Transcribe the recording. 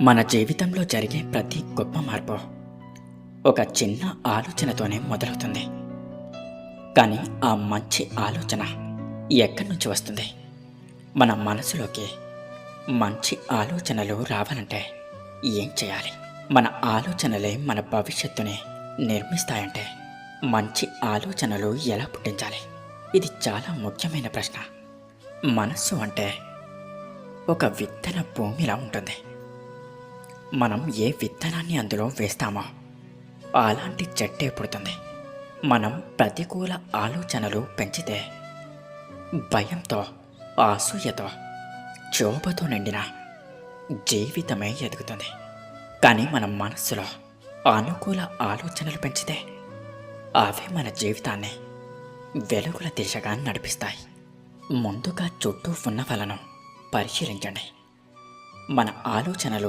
మన జీవితంలో జరిగే ప్రతి గొప్ప మార్పు ఒక చిన్న ఆలోచనతోనే మొదలవుతుంది. కానీ ఆ మంచి ఆలోచన ఎక్కడి నుంచి వస్తుంది? మన మనసులోకి మంచి ఆలోచనలు రావాలంటే ఏం చేయాలి? మన ఆలోచనలే మన భవిష్యత్తుని నిర్మిస్తాయంటే మంచి ఆలోచనలు ఎలా పుట్టించాలి? ఇది చాలా ముఖ్యమైన ప్రశ్న. మనస్సు అంటే ఒక విత్తన భూమిలా ఉంటుంది. మనం ఏ విత్తనాన్ని అందులో వేస్తామో అలాంటి చెట్టే పుడుతుంది. మనం ప్రతికూల ఆలోచనలు పెంచితే భయంతో, అసూయతో, క్షోభతో నిండిన జీవితమే ఎదుగుతుంది. కానీ మన మనస్సులో అనుకూల ఆలోచనలు పెంచితే అవే మన జీవితాన్ని వెలుగుల దిశగా నడిపిస్తాయి. ముందుగా చుట్టూ ఉన్న వాళ్ళను పరిశీలించండి. మన ఆలోచనలు